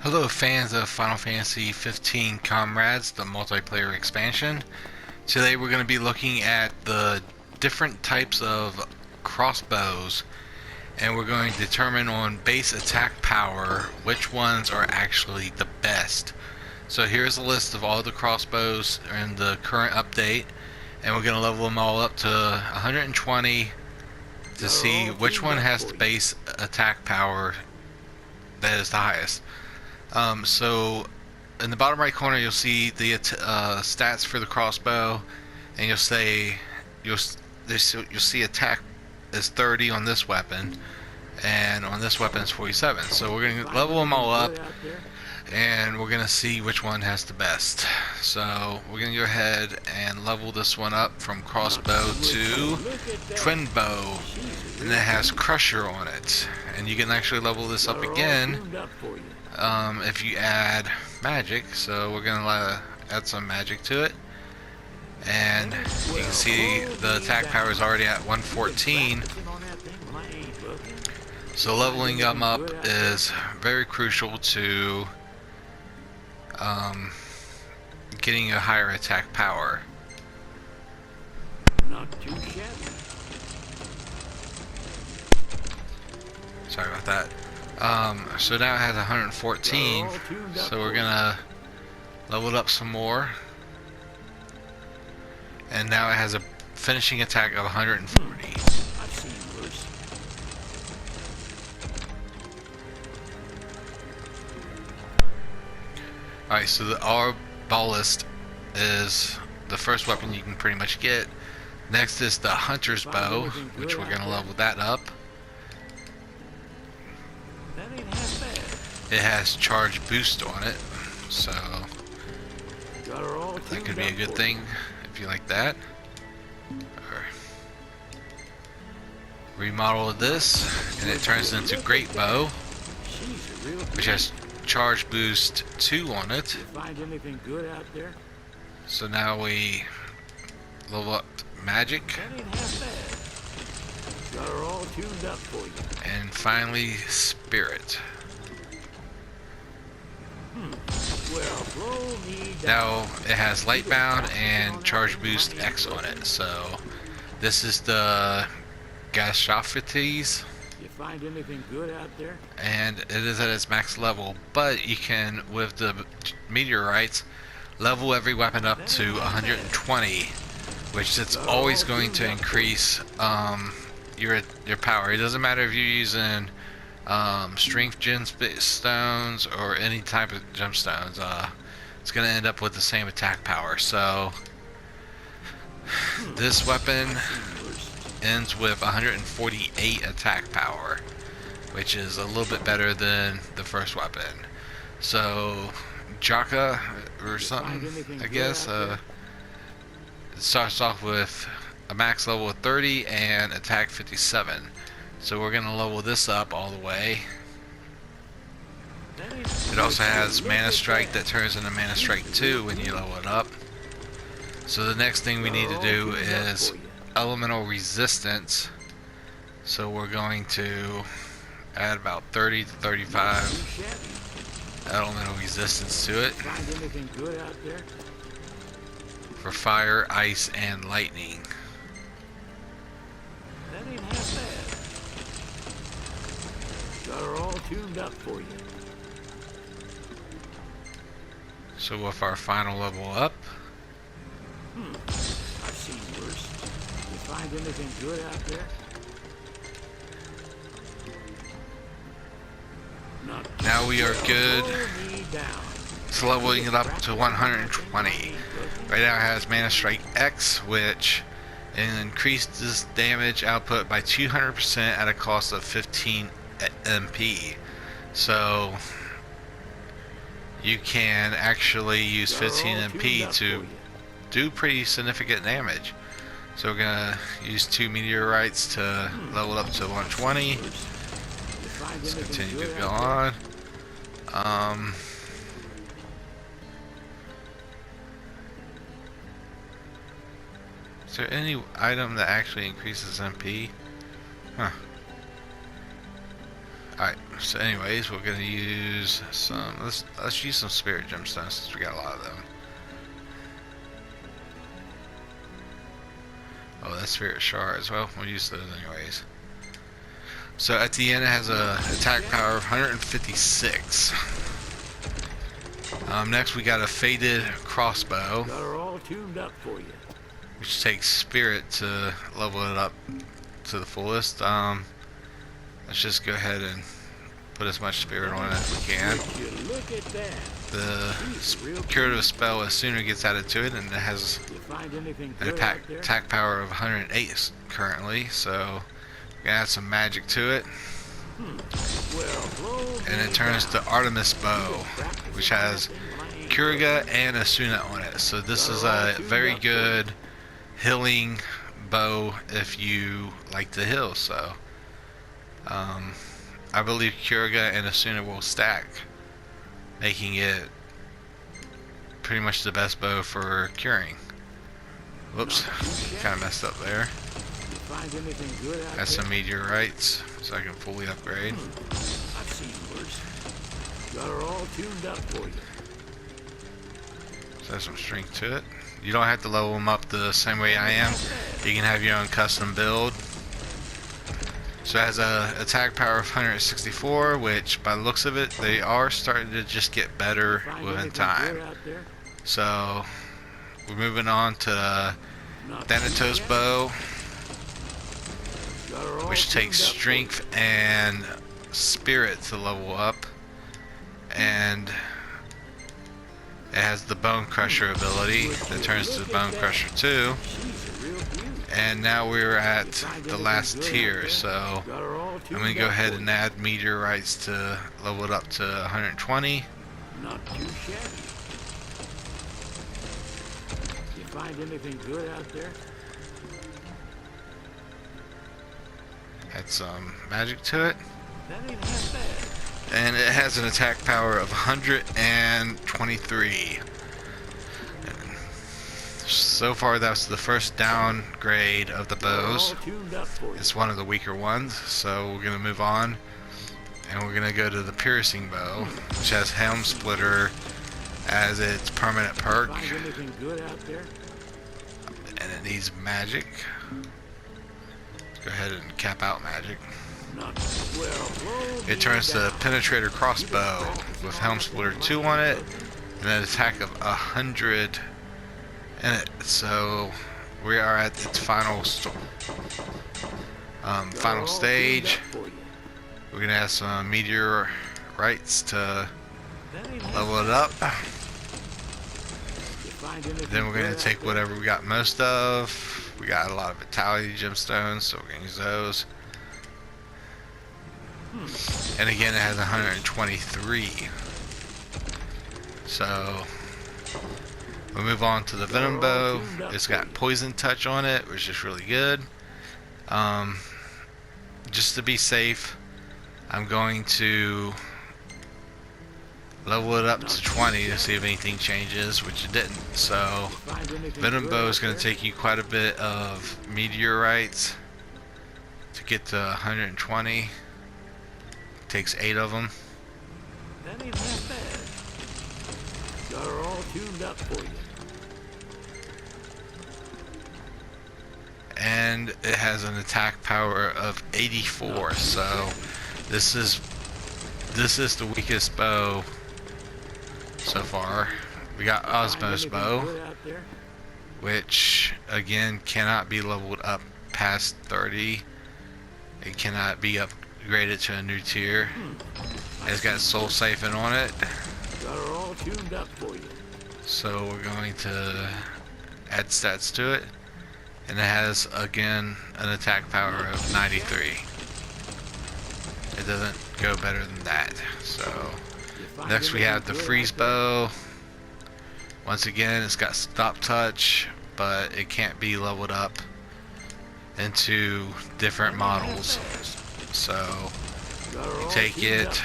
Hello fans of Final Fantasy 15 Comrades, the multiplayer expansion. Today we're going to be looking at the different types of crossbows, and we're going to determine on base attack power which ones are actually the best. So here's a list of all the crossbows in the current update, and we're going to level them all up to 120 to see which one has the base attack power that is the highest. So in the bottom right corner you'll see the stats for the crossbow, and you'll see attack is 30 on this weapon, and on this weapon is 47. So we're going to level them all up, and we're going to see which one has the best. So we're going to go ahead and level this one up from crossbow to twin bow, and it has crusher on it, and you can actually level this up again if you add magic. So we're gonna add some magic to it, and you can see the attack power is already at 114. So leveling them up is very crucial to getting a higher attack power. Not too shabby. Sorry about that. So now it has 114, so we're gonna level it up some more, and now it has a finishing attack of 140. I've seen worse. Alright, so the Arbalest is the first weapon you can pretty much get. Next is the Hunter's Bow, which we're gonna level that up. That ain't half bad. It has charge boost on it, so Got her all that could tuned be a up good for thing if you like that. Or remodel this, and it turns into Great Bow, you. She's a real which has charge boost 2 on it. You find anything good out there? So now we level up magic, That ain't half bad. Got her all tuned up for you. and finally spirit. Well, blow me down. Now it has Lightbound and charge boost X on it. So this is the Gastrophetes, You find anything good out there? and it is at its max level, but you can, with the meteorites, level every weapon up to 120, which it's always going to increase your power. It doesn't matter if you're using strength gemstones or any type of gemstones. It's going to end up with the same attack power. So this weapon ends with 148 attack power, which is a little bit better than the first weapon. So Chaka or something, I guess, it starts off with a max level of 30 and attack 57. So we're going to level this up all the way. It also has Manastrike that turns into Manastrike II when you level it up. So the next thing we need to do is elemental resistance. So we're going to add about 30 to 35 elemental resistance to it Find anything good out there? for fire, ice, and lightning. That ain't half bad. Got her all tuned up for you. So with our final level up, I've seen worse. You find anything good out there? Not now we are good blow me down. to leveling it up to 120. Right now it has Manastrike X, which increases damage output by 200% at a cost of 15 MP. So you can actually use 15 MP to do pretty significant damage. So we're gonna use 2 meteorites to level it up to 120. Let's continue to go on. Is there any item that actually increases MP? Huh. Alright, so anyways, we're gonna use some, let's use some spirit gemstones since we got a lot of them. Oh, that's spirit shards. Well, we'll use those anyways. So at the end it has a attack power of 156. Next we got a faded crossbow, Got her all tuned up for you. which takes spirit to level it up to the fullest. Let's just go ahead and put as much spirit on it as we can. Would you look at that? The curative spell Esuna gets added to it, and it has You find anything an good out there? attack power of 108 currently, so we're gonna add some magic to it. Well, blow And me it turns down. to Artemis Bow, which has Curaga and Esuna on it. So this is a very good healing bow if you like to heal. So I believe Curaga and Esuna will stack, making it pretty much the best bow for curing. Whoops, kind of messed up there. You find anything good out Add there? some meteorites so I can fully upgrade. I've seen worse. Got her all tuned up for you. So there's some strength to it. You don't have to level them up the same way I am. You can have your own custom build. So it has a attack power of 164, which by the looks of it, they are starting to just get better Find within anything time. good out there? So we're moving on to Not Thanatos yet. Bow, Got her all which takes tuned up for you. strength and spirit to level up, and it has the Bonecrusher ability that turns to Bonecrusher II. She's a real beauty. And now we're at the last tier, so Got her all I'm tuned going to go up ahead for and you. add meteorites to level it up to 120. Not too shabby. You find anything good out there? Add some magic to it. That ain't half bad. And it has an attack power of 123. So far that's the first downgrade of the bows. All tuned up for you. It's one of the weaker ones, so we're going to move on. And we're going to go to the piercing bow, which has Helmsplitter as its permanent perk. Find anything good out there? And it needs magic. Let's go ahead and cap out magic. Not well. Blow me It turns to down. Penetrator Crossbow with Helmsplitter II on it, and an attack of 100 in it. So we are at its final final stage. We're gonna add some meteorites to level it up. Then we're gonna take whatever we got most of. We got a lot of vitality gemstones, so we're gonna use those. And again, it has 123. So we'll move on to the Venom Bow. It's got poison touch on it, which is really good. Just to be safe, I'm going to level it up to 20 to see if anything changes, which it didn't. So Venom Bow is going to take you quite a bit of meteorites to get to 120. Takes 8 of them. That ain't half bad. Got her all tuned up for you. And it has an attack power of 84. So this is the weakest bow so far. We got Osmos Bow, which again cannot be leveled up past 30. It cannot be upgraded to a new tier. It's got Soul Siphon on it. Got her all tuned up for you. So we're going to add stats to it. And it has, again, an attack power of 93. It doesn't go better than that. So next we have the Freeze Bow. Once again, it's got Stop Touch, but it can't be leveled up into different models. So you take it,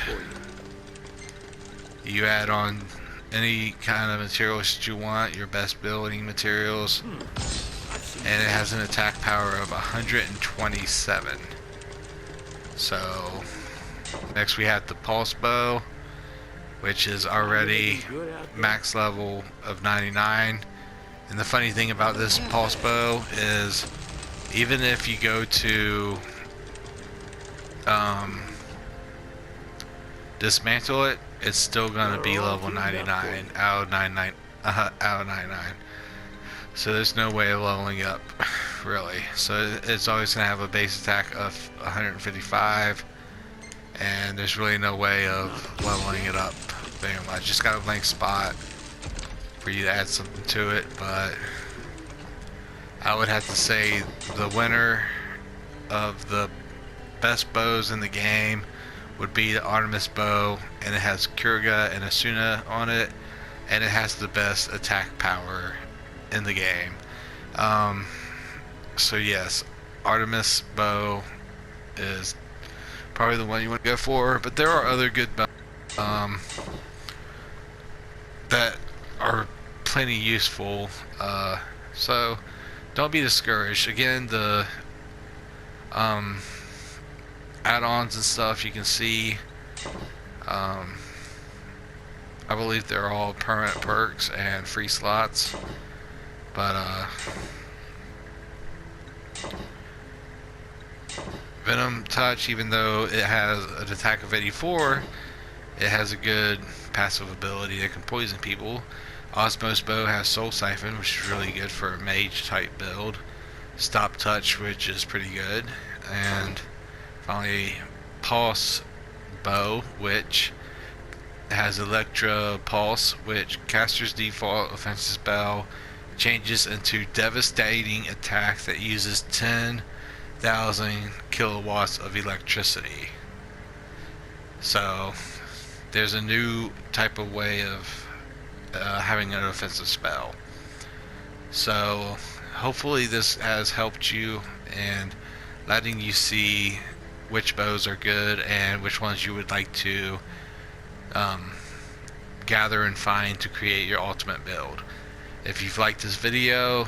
you add on any kind of materials that you want, your best building materials, and it has an attack power of 127. So Next we have the Pulse Bow, which is already Good out there? max level of 99. And the funny thing about this Pulse Bow is, even if you go to dismantle it, it's still gonna be level 99 out of 99. Out of 99. So there's no way of leveling up, really. So it's always gonna have a base attack of 155, and there's really no way of leveling it up very much. Just got a blank spot for you to add something to it, but I would have to say the winner of the best bows in the game would be the Artemis Bow, and it has Curaga and Esuna on it, and it has the best attack power in the game. So yes, Artemis Bow is probably the one you want to go for, but there are other good bows that are plenty useful, so don't be discouraged. Again, the add-ons and stuff you can see, I believe they're all permanent perks and free slots, but Venom Touch, even though it has an attack of 84, it has a good passive ability that can poison people. Osmos Bow has Soul Siphon, which is really good for a mage type build. Stop Touch, which is pretty good. And finally, Pulse Bow, which has Electra Pulse, which caster's default offensive spell changes into devastating attack that uses 10,000 kilowatts of electricity. So there's a new type of way of having an offensive spell. So hopefully this has helped you and letting you see which bows are good and which ones you would like to gather and find to create your ultimate build. If you've liked this video,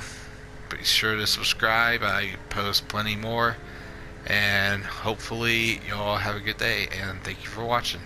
be sure to subscribe. I post plenty more, and hopefully y'all have a good day, and thank you for watching.